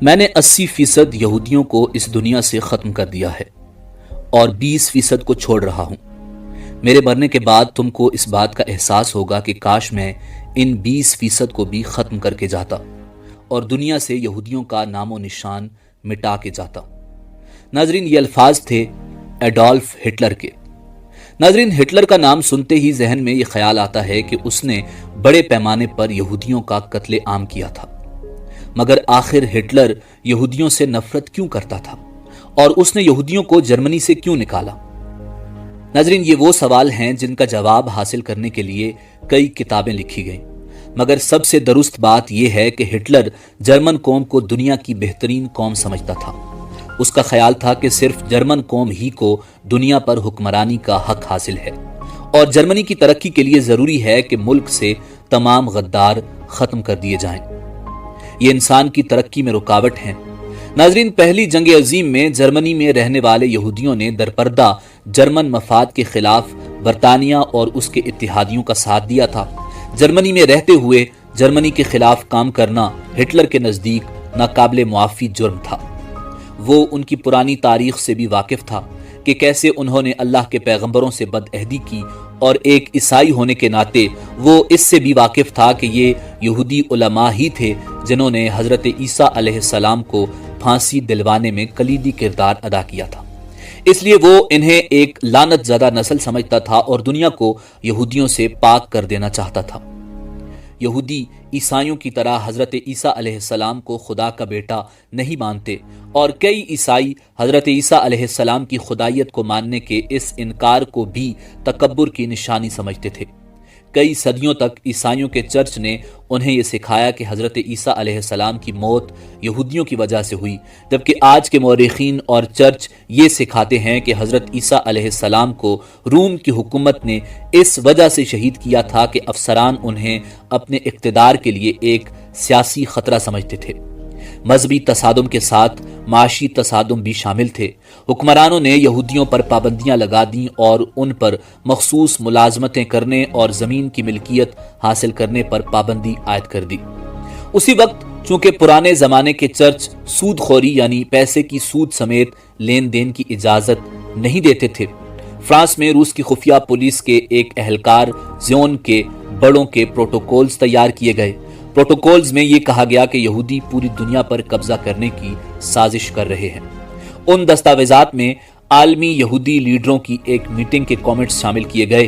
میں نے 80% یہودیوں کو اس دنیا سے ختم کر دیا ہے اور 20% کو چھوڑ رہا ہوں۔ میرے مرنے کے بعد تم کو اس بات کا احساس ہوگا کہ کاش میں ان 20% کو بھی ختم کر کے جاتا اور دنیا سے یہودیوں کا نام و نشان مٹا کے جاتا۔ ناظرین، یہ الفاظ تھے ایڈولف ہٹلر کے۔ ناظرین، ہٹلر کا نام سنتے ہی ذہن میں یہ خیال آتا ہے کہ اس نے بڑے پیمانے پر یہودیوں کا قتل عام کیا تھا۔ مگر آخر ہٹلر یہودیوں سے نفرت کیوں کرتا تھا اور اس نے یہودیوں کو جرمنی سے کیوں نکالا؟ ناظرین، یہ وہ سوال ہیں جن کا جواب حاصل کرنے کے لیے کئی کتابیں لکھی گئیں، مگر سب سے درست بات یہ ہے کہ ہٹلر جرمن قوم کو دنیا کی بہترین قوم سمجھتا تھا۔ اس کا خیال تھا کہ صرف جرمن قوم ہی کو دنیا پر حکمرانی کا حق حاصل ہے اور جرمنی کی ترقی کے لیے ضروری ہے کہ ملک سے تمام غدار ختم کر دیے جائیں۔ یہ انسان کی ترقی میں رکاوٹ ہیں۔ ناظرین، پہلی جنگ عظیم میں جرمنی میں رہنے والے یہودیوں نے درپردہ جرمن مفاد کے خلاف برطانیہ اور اس کے اتحادیوں کا ساتھ دیا تھا۔ جرمنی میں رہتے ہوئے جرمنی کے خلاف کام کرنا ہٹلر کے نزدیک ناقابل معافی جرم تھا۔ وہ ان کی پرانی تاریخ سے بھی واقف تھا کہ کیسے انہوں نے اللہ کے پیغمبروں سے بدعہدی کی، اور ایک عیسائی ہونے کے ناطے وہ اس سے بھی واقف تھا کہ یہ یہودی علماء ہی تھے جنہوں نے حضرت عیسیٰ علیہ السلام کو پھانسی دلوانے میں کلیدی کردار ادا کیا تھا۔ اس لیے وہ انہیں ایک لعنت زدہ نسل سمجھتا تھا اور دنیا کو یہودیوں سے پاک کر دینا چاہتا تھا۔ یہودی عیسائیوں کی طرح حضرت عیسیٰ علیہ السلام کو خدا کا بیٹا نہیں مانتے، اور کئی عیسائی حضرت عیسیٰ علیہ السلام کی خدائیت کو ماننے کے اس انکار کو بھی تکبر کی نشانی سمجھتے تھے۔ کئی صدیوں تک عیسائیوں کے چرچ نے انہیں یہ سکھایا کہ حضرت عیسیٰ علیہ السلام کی موت یہودیوں کی وجہ سے ہوئی، جبکہ آج کے مورخین اور چرچ یہ سکھاتے ہیں کہ حضرت عیسیٰ علیہ السلام کو روم کی حکومت نے اس وجہ سے شہید کیا تھا کہ افسران انہیں اپنے اقتدار کے لیے ایک سیاسی خطرہ سمجھتے تھے۔ مذہبی تصادم کے ساتھ معاشی تصادم بھی شامل تھے۔ حکمرانوں نے یہودیوں پر پابندیاں لگا دیں اور ان پر مخصوص ملازمتیں کرنے اور زمین کی ملکیت حاصل کرنے پر پابندی عائد کر دی۔ اسی وقت چونکہ پرانے زمانے کے چرچ سود خوری یعنی پیسے کی سود سمیت لین دین کی اجازت نہیں دیتے تھے، فرانس میں روس کی خفیہ پولیس کے ایک اہلکار زیون کے بڑوں کے پروٹوکولز تیار کیے گئے۔ پروٹوکولز میں یہ کہا گیا کہ یہودی پوری دنیا پر قبضہ کرنے کی سازش کر رہے ہیں۔ ان دستاویزات میں عالمی یہودی لیڈروں کی ایک میٹنگ کے کامنٹس شامل کیے گئے،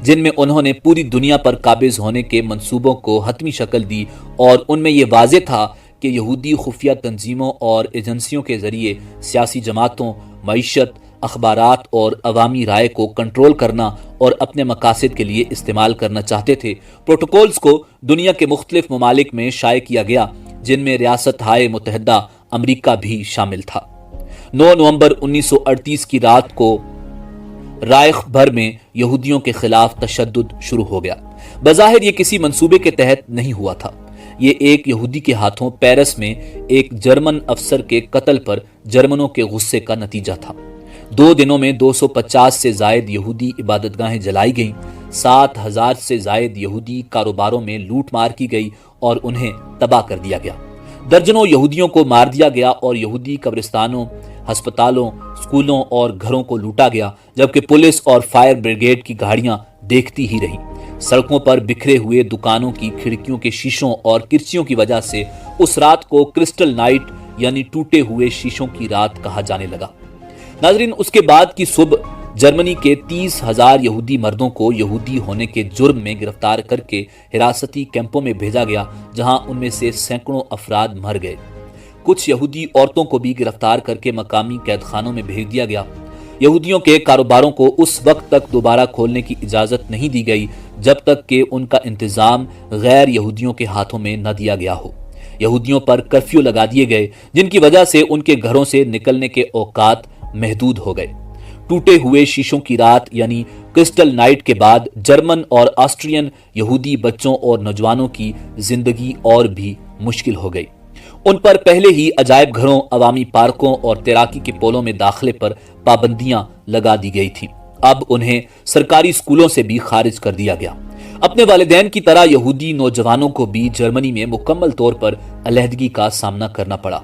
جن میں انہوں نے پوری دنیا پر قابض ہونے کے منصوبوں کو حتمی شکل دی، اور ان میں یہ واضح تھا کہ یہودی خفیہ تنظیموں اور ایجنسیوں کے ذریعے سیاسی جماعتوں، معیشت، اخبارات اور عوامی رائے کو کنٹرول کرنا اور اپنے مقاصد کے لیے استعمال کرنا چاہتے تھے۔ پروٹوکولز کو دنیا کے مختلف ممالک میں شائع کیا گیا، جن میں ریاستہائے متحدہ امریکہ بھی شامل تھا۔ 9 نومبر 1938 کی رات کو رائخ بھر میں یہودیوں کے خلاف تشدد شروع ہو گیا۔ بظاہر یہ کسی منصوبے کے تحت نہیں ہوا تھا۔ یہ ایک یہودی کے ہاتھوں پیرس میں ایک جرمن افسر کے قتل پر جرمنوں کے غصے کا نتیجہ تھا۔ 2 دنوں میں 250 سے زائد یہودی عبادت گاہیں جلائی گئیں، 7000 سے زائد یہودی کاروباروں میں لوٹ مار کی گئی اور انہیں تباہ کر دیا گیا۔ درجنوں یہودیوں کو مار دیا گیا اور یہودی قبرستانوں، ہسپتالوں، اسکولوں اور گھروں کو لوٹا گیا، جبکہ پولیس اور فائر بریگیڈ کی گاڑیاں دیکھتی ہی رہیں۔ سڑکوں پر بکھرے ہوئے دکانوں کی کھڑکیوں کے شیشوں اور کرسیوں کی وجہ سے اس رات کو کرسٹل نائٹ یعنی ٹوٹے ہوئے شیشوں کی رات کہا جانے لگا۔ ناظرین، اس کے بعد کی صبح جرمنی کے 30,000 یہودی مردوں کو یہودی ہونے کے جرم میں گرفتار کر کے حراستی کیمپوں میں بھیجا گیا، جہاں ان میں سے سینکڑوں افراد مر گئے۔ کچھ یہودی عورتوں کو بھی گرفتار کر کے مقامی قید خانوں میں بھیج دیا گیا۔ یہودیوں کے کاروباروں کو اس وقت تک دوبارہ کھولنے کی اجازت نہیں دی گئی جب تک کہ ان کا انتظام غیر یہودیوں کے ہاتھوں میں نہ دیا گیا ہو۔ یہودیوں پر کرفیو لگا دیے گئے، جن کی وجہ سے ان کے گھروں سے نکلنے کے اوقات محدود ہو گئے۔ ٹوٹے ہوئے شیشوں کی رات یعنی کرسٹل نائٹ کے بعد جرمن اور آسٹرین یہودی بچوں اور نوجوانوں کی زندگی اور بھی مشکل ہو گئی۔ ان پر پہلے ہی عجائب گھروں، عوامی پارکوں اور تیراکی کے پولوں میں داخلے پر پابندیاں لگا دی گئی تھیں۔ اب انہیں سرکاری اسکولوں سے بھی خارج کر دیا گیا۔ اپنے والدین کی طرح یہودی نوجوانوں کو بھی جرمنی میں مکمل طور پر علیحدگی کا سامنا کرنا پڑا۔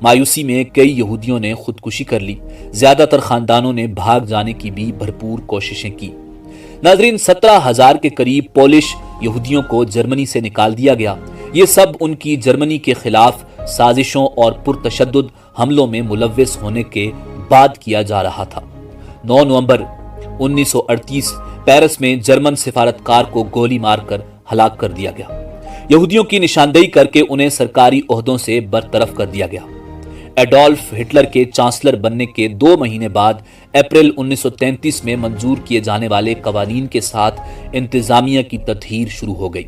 مایوسی میں کئی یہودیوں نے خودکشی کر لی، زیادہ تر خاندانوں نے بھاگ جانے کی بھی بھرپور کوششیں کی۔ ناظرین، 17,000 کے قریب پولش یہودیوں کو جرمنی سے نکال دیا گیا۔ یہ سب ان کی جرمنی کے خلاف سازشوں اور پرتشدد حملوں میں ملوث ہونے کے بعد کیا جا رہا تھا۔ 9 نومبر 1938 پیرس میں جرمن سفارتکار کو گولی مار کر ہلاک کر دیا گیا۔ یہودیوں کی نشاندہی کر کے انہیں سرکاری عہدوں سے برطرف کر دیا گیا۔ ایڈولف ہٹلر کے چانسلر بننے کے 2 مہینے بعد اپریل 1933 میں منظور کیے جانے والے قوانین کے ساتھ انتظامیہ کی تطہیر شروع ہو گئی۔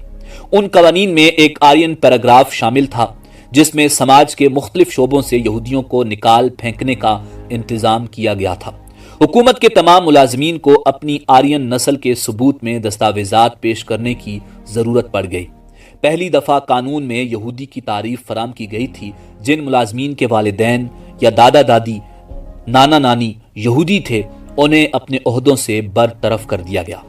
ان قوانین میں ایک آرین پیراگراف شامل تھا جس میں سماج کے مختلف شعبوں سے یہودیوں کو نکال پھینکنے کا انتظام کیا گیا تھا۔ حکومت کے تمام ملازمین کو اپنی آرین نسل کے ثبوت میں دستاویزات پیش کرنے کی ضرورت پڑ گئی۔ پہلی دفعہ قانون میں یہودی کی تعریف فراہم کی گئی تھی۔ جن ملازمین کے والدین یا دادا دادی، نانا نانی یہودی تھے، انہیں اپنے عہدوں سے برطرف کر دیا گیا۔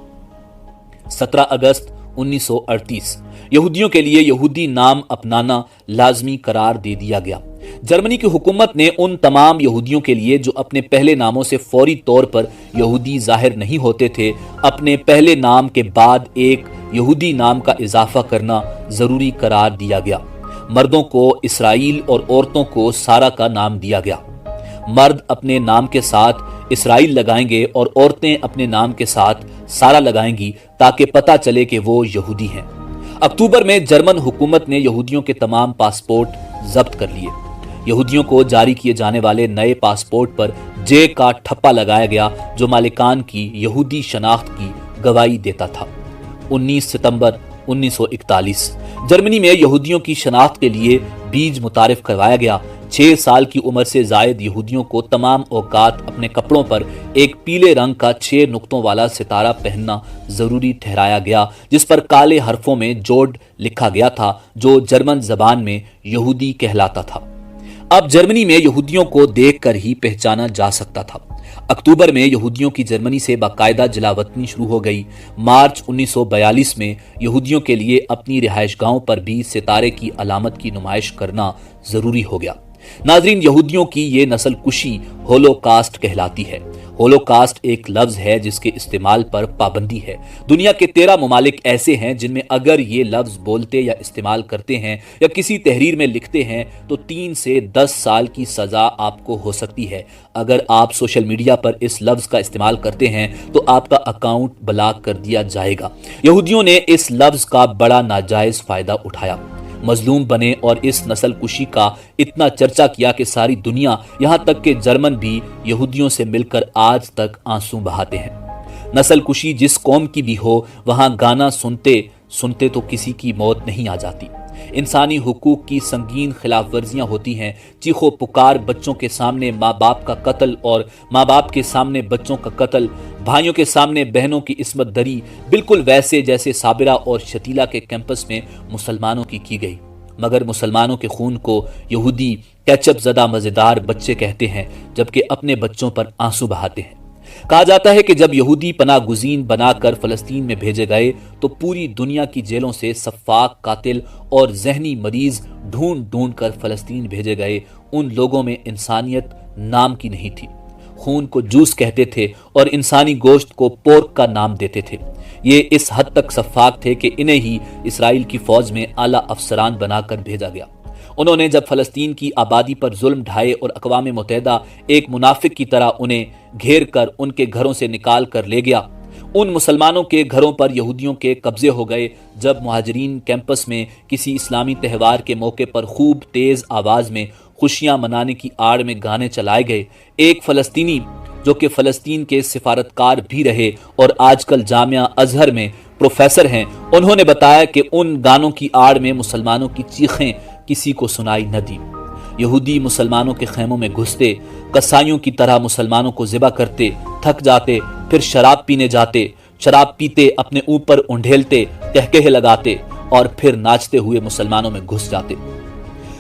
17 اگست 1938 یہودیوں کے لیے یہودی نام اپنانا لازمی قرار دے دیا گیا۔ جرمنی کی حکومت نے ان تمام یہودیوں کے لیے جو اپنے پہلے ناموں سے فوری طور پر یہودی ظاہر نہیں ہوتے تھے، اپنے پہلے نام کے بعد ایک یہودی نام کا اضافہ کرنا ضروری قرار دیا گیا۔ مردوں کو اسرائیل اور عورتوں کو سارا کا نام دیا گیا۔ مرد اپنے نام کے ساتھ اسرائیل لگائیں گے اور عورتیں اپنے نام کے ساتھ سارا لگائیں گی تاکہ پتہ چلے کہ وہ یہودی ہیں۔ اکتوبر میں جرمن حکومت نے یہودیوں کے تمام پاسپورٹ ضبط کر لیے۔ یہودیوں کو جاری کیے جانے والے نئے پاسپورٹ پر جے کا ٹھپا لگایا گیا جو مالکان کی یہودی شناخت کی گواہی دیتا تھا۔ 19 ستمبر 1941 جرمنی میں یہودیوں کی شناخت کے لیے بیج متعارف کروایا گیا۔ 6 سال کی عمر سے زائد یہودیوں کو تمام اوقات اپنے کپڑوں پر ایک پیلے رنگ کا 6 نقطوں والا ستارہ پہننا ضروری ٹھہرایا گیا، جس پر کالے حرفوں میں جوڈ لکھا گیا تھا جو جرمن زبان میں یہودی کہلاتا تھا۔ اب جرمنی میں یہودیوں کو دیکھ کر ہی پہچانا جا سکتا تھا۔ اکتوبر میں یہودیوں کی جرمنی سے باقاعدہ جلاوطنی شروع ہو گئی۔ مارچ 1942 میں یہودیوں کے لیے اپنی رہائش گاہوں پر بھی ستارے کی علامت کی نمائش کرنا ضروری ہو گیا۔ ناظرین، یہودیوں کی یہ نسل کشی ہولوکاسٹ کہلاتی ہے۔ ہولوکاسٹ ایک لفظ ہے جس کے استعمال پر پابندی ہے۔ دنیا کے 13 ممالک ایسے ہیں جن میں اگر یہ لفظ بولتے یا استعمال کرتے ہیں یا کسی تحریر میں لکھتے ہیں تو 3 سے 10 سال کی سزا آپ کو ہو سکتی ہے۔ اگر آپ سوشل میڈیا پر اس لفظ کا استعمال کرتے ہیں تو آپ کا اکاؤنٹ بلاک کر دیا جائے گا۔ یہودیوں نے اس لفظ کا بڑا ناجائز فائدہ اٹھایا، مظلوم بنے اور اس نسل کشی کا اتنا چرچا کیا کہ ساری دنیا، یہاں تک کہ جرمن بھی یہودیوں سے مل کر آج تک آنسو بہاتے ہیں۔ نسل کشی جس قوم کی بھی ہو، وہاں گانا سنتے سنتے تو کسی کی موت نہیں آ جاتی۔ انسانی حقوق کی سنگین خلاف ورزیاں ہوتی ہیں۔ چیخو پکار، بچوں کے سامنے ماں باپ کا قتل اور ماں باپ کے سامنے بچوں کا قتل، بھائیوں کے سامنے بہنوں کی عصمت دری، بالکل ویسے جیسے صابرہ اور شتیلا کے کیمپس میں مسلمانوں کی گئی۔ مگر مسلمانوں کے خون کو یہودی کیچپ زدہ مزیدار بچے کہتے ہیں، جبکہ اپنے بچوں پر آنسو بہاتے ہیں۔ کہا جاتا ہے کہ جب یہودی پناہ گزین بنا کر فلسطین میں بھیجے گئے تو پوری دنیا کی جیلوں سے سفاک، قاتل اور ذہنی مریض ڈھونڈ ڈھونڈ کر فلسطین بھیجے گئے۔ ان لوگوں میں انسانیت نام کی نہیں تھی۔ خون کو جوس کہتے تھے اور انسانی گوشت کو پورک کا نام دیتے تھے۔ یہ اس حد تک سفاک تھے کہ انہیں ہی اسرائیل کی فوج میں اعلیٰ افسران بنا کر بھیجا گیا۔ انہوں نے جب فلسطین کی آبادی پر ظلم ڈھائے اور اقوام متحدہ ایک منافق کی طرح انہیں گھیر کر ان کے گھروں سے نکال کر لے گیا۔ ان مسلمانوں کے گھروں پر یہودیوں کے قبضے ہو گئے۔ جب مہاجرین کیمپس میں کسی اسلامی تہوار کے موقع پر خوب تیز آواز میں خوشیاں منانے کی آڑ میں گانے چلائے گئے، ایک فلسطینی جو کہ فلسطین کے سفارتکار بھی رہے اور آج کل جامعہ ازہر میں پروفیسر ہیں، انہوں نے بتایا کہ ان گانوں کی آڑ میں مسلمانوں کی چیخیں کسی کو سنائی نہ دی۔ یہودی مسلمانوں کے خیموں میں گھستے، قصائیوں کی طرح مسلمانوں کو ذبح کرتے، تھک جاتے، پھر شراب پینے جاتے، شراب پیتے اپنے اوپر انڈھیلتے، کہکہے لگاتے اور پھر ناچتے ہوئے مسلمانوں میں گھس جاتے۔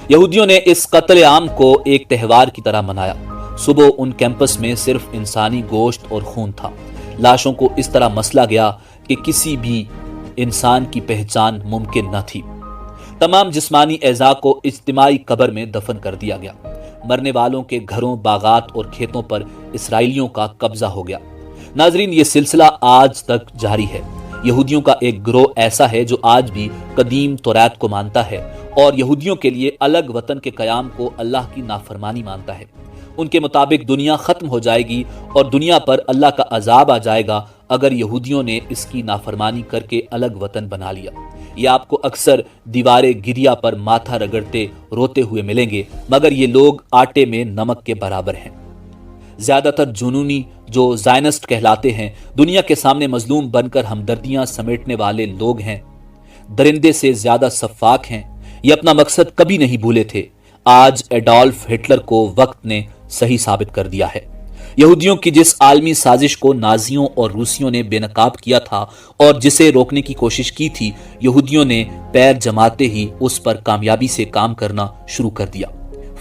یہودیوں نے اس قتل عام کو ایک تہوار کی طرح منایا۔ صبح ان کیمپس میں صرف انسانی گوشت اور خون تھا۔ لاشوں کو اس طرح مسلا گیا کہ کسی بھی انسان کی پہچان ممکن نہ تھی۔ تمام جسمانی اعضاء کو اجتماعی قبر میں دفن کر دیا گیا۔ مرنے والوں کے گھروں، باغات اور کھیتوں پر اسرائیلیوں کا قبضہ ہو گیا۔ ناظرین، یہ سلسلہ آج تک جاری ہے۔ یہودیوں کا ایک گروہ ایسا ہے جو آج بھی قدیم توریت کو مانتا ہے اور یہودیوں کے لیے الگ وطن کے قیام کو اللہ کی نافرمانی مانتا ہے۔ ان کے مطابق دنیا ختم ہو جائے گی اور دنیا پر اللہ کا عذاب آ جائے گا اگر یہودیوں نے اس کی نافرمانی کر کے الگ وطن بنا لیا۔ یہ آپ کو اکثر دیوارے گریا پر ماتھا رگڑتے روتے ہوئے ملیں گے، مگر یہ لوگ آٹے میں نمک کے برابر ہیں۔ زیادہ تر جنونی جو زائنسٹ کہلاتے ہیں دنیا کے سامنے مظلوم بن کر ہمدردیاں سمیٹنے والے لوگ ہیں، درندے سے زیادہ سفاک ہیں۔ یہ اپنا مقصد کبھی نہیں بھولے تھے۔ آج ایڈولف ہٹلر کو وقت نے صحیح ثابت کر دیا ہے۔ یہودیوں کی جس عالمی سازش کو نازیوں اور روسیوں نے بے نقاب کیا تھا اور جسے روکنے کی کوشش کی تھی، یہودیوں نے پیر جماتے ہی اس پر کامیابی سے کام کرنا شروع کر دیا۔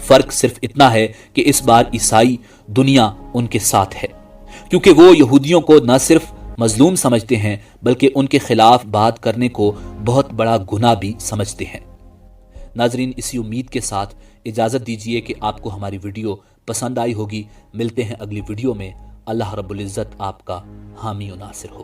فرق صرف اتنا ہے کہ اس بار عیسائی دنیا ان کے ساتھ ہے، کیونکہ وہ یہودیوں کو نہ صرف مظلوم سمجھتے ہیں بلکہ ان کے خلاف بات کرنے کو بہت بڑا گناہ بھی سمجھتے ہیں۔ ناظرین، اسی امید کے ساتھ اجازت دیجیے کہ آپ کو ہماری ویڈیو پسند آئی ہوگی۔ ملتے ہیں اگلی ویڈیو میں۔ اللہ رب العزت آپ کا حامی و ناصر ہو۔